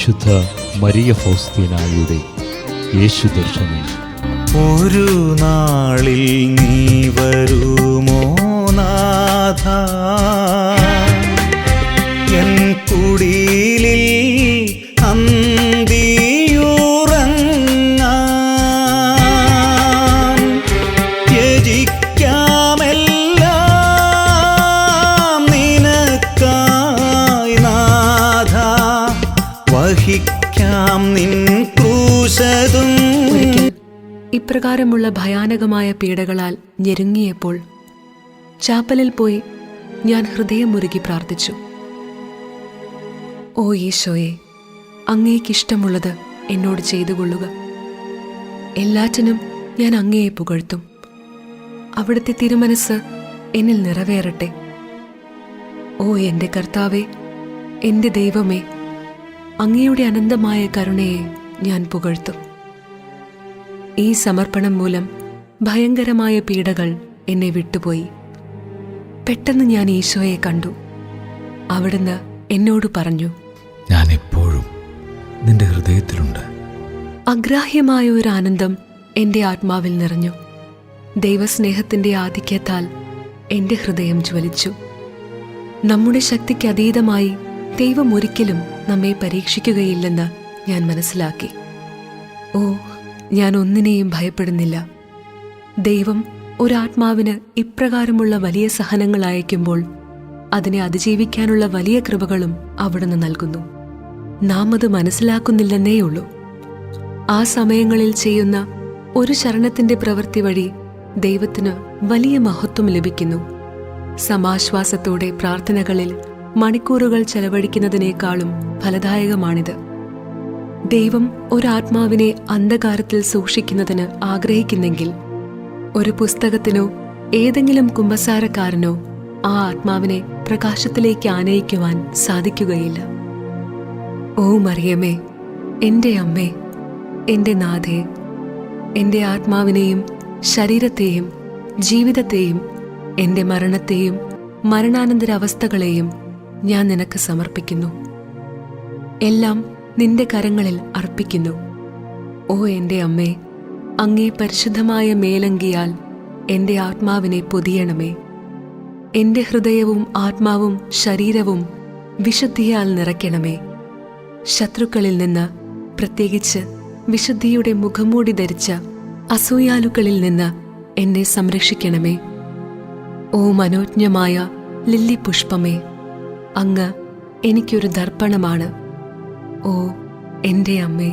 വിശുദ്ധ മരിയ ഫൗസ്തീനായുടെ യേശുദർശനം. ഒരു നാളിൽ നീ വരുമോ നാഥ, എൻ കുടിലിൽ അന്തിയുറങ്ങാൻ. ത്യജിക്കാമെല്ലാം നിനക്കായി നാഥ, വഹിക്കാം നിൻ ക്രൂശതും. ഇപ്രകാരമുള്ള ഭയാനകമായ പീഡകളാൽ ഞെരുങ്ങിയപ്പോൾ ചാപ്പലിൽ പോയി ഞാൻ ഹൃദയം മുറുകി പ്രാർത്ഥിച്ചു. ഓ ഈശോയെ, അങ്ങേക്കിഷ്ടമുള്ളത് എന്നോട് ചെയ്തുകൊള്ളുക. എല്ലാറ്റിനും ഞാൻ അങ്ങയെ പുകഴ്ത്തും. അവിടുത്തെ തിരുമനസ് എന്നിൽ നിറവേറട്ടെ. ഓ എൻ്റെ കർത്താവേ, എൻ്റെ ദൈവമേ, അങ്ങയുടെ അനന്തമായ കരുണയെ ഞാൻ പുകഴ്ത്തും. ഈ സമർപ്പണം മൂലം ഭയങ്കരമായ പീഡകൾ എന്നെ വിട്ടുപോയി. പെട്ടെന്ന് ഞാൻ ഈശോയെ കണ്ടു. അവിടുന്ന് എന്നോട് പറഞ്ഞു, ഞാൻ എപ്പോഴും നിന്റെ ഹൃദയത്തിലുണ്ട്. അഗ്രാഹ്യമായ ഒരു ആനന്ദം എൻ്റെ ആത്മാവിൽ നിറഞ്ഞു. ദൈവസ്നേഹത്തിൻ്റെ ആധിക്യത്താൽ എൻ്റെ ഹൃദയം ജ്വലിച്ചു. നമ്മുടെ ശക്തിക്ക് അതീതമായി ദൈവം ഒരിക്കലും നമ്മെ പരീക്ഷിക്കുകയില്ലെന്ന് ഞാൻ മനസ്സിലാക്കി. ഓ, ഞാൻ ഒന്നിനെയും ഭയപ്പെടുന്നില്ല. ദൈവം ഒരാത്മാവിന് ഇപ്രകാരമുള്ള വലിയ സഹനങ്ങൾ അയക്കുമ്പോൾ അതിനെ അതിജീവിക്കാനുള്ള വലിയ കൃപകളും അവിടുന്ന് നൽകുന്നു. നാം അത് മനസ്സിലാക്കുന്നില്ലെന്നേയുള്ളൂ. ആ സമയങ്ങളിൽ ചെയ്യുന്ന ഒരു ശരണത്തിന്റെ പ്രവൃത്തി വഴി ദൈവത്തിന് വലിയ മഹത്വം ലഭിക്കുന്നു. സമാശ്വാസത്തോടെ പ്രാർത്ഥനകളിൽ മണിക്കൂറുകൾ ചെലവഴിക്കുന്നതിനേക്കാളും ഫലദായകമാണിത്. ദൈവം ഒരാത്മാവിനെ അന്ധകാരത്തിൽ സൂക്ഷിക്കുന്നതിന് ആഗ്രഹിക്കുന്നെങ്കിൽ ഒരു പുസ്തകത്തിനോ ഏതെങ്കിലും കുമ്പസാരക്കാരനോ ആ ആത്മാവിനെ പ്രകാശത്തിലേക്ക് ആനയിക്കുവാൻ സാധിക്കുകയില്ല. ഓ മറിയമേ, എൻ്റെ അമ്മേ, എൻ്റെ നാഥേ, എൻ്റെ ആത്മാവിനെയും ശരീരത്തെയും ജീവിതത്തെയും എൻ്റെ മരണത്തെയും മരണാനന്തര അവസ്ഥകളെയും ഞാൻ നിനക്ക് സമർപ്പിക്കുന്നു. എല്ലാം നിന്റെ കരങ്ങളിൽ അർപ്പിക്കുന്നു. ഓ എൻ്റെ അമ്മേ, അങ്ങേ പരിശുദ്ധമായ മേലങ്കിയാൽ എൻ്റെ ആത്മാവിനെ പൊതിയണമേ. എൻ്റെ ഹൃദയവും ആത്മാവും ശരീരവും വിശുദ്ധിയാൽ നിറയ്ക്കണമേ. ശത്രുക്കളിൽ നിന്ന്, പ്രത്യേകിച്ച് വിശുദ്ധിയുടെ മുഖംമൂടി ധരിച്ച അസൂയാലുക്കളിൽ നിന്ന് എന്നെ സംരക്ഷിക്കണമേ. ഓ മനോജ്ഞമായ ലില്ലി പുഷ്പമേ, അങ്ങ് എനിക്കൊരു ദർപ്പണമാണ്. ഓ എൻ്റെ അമ്മേ.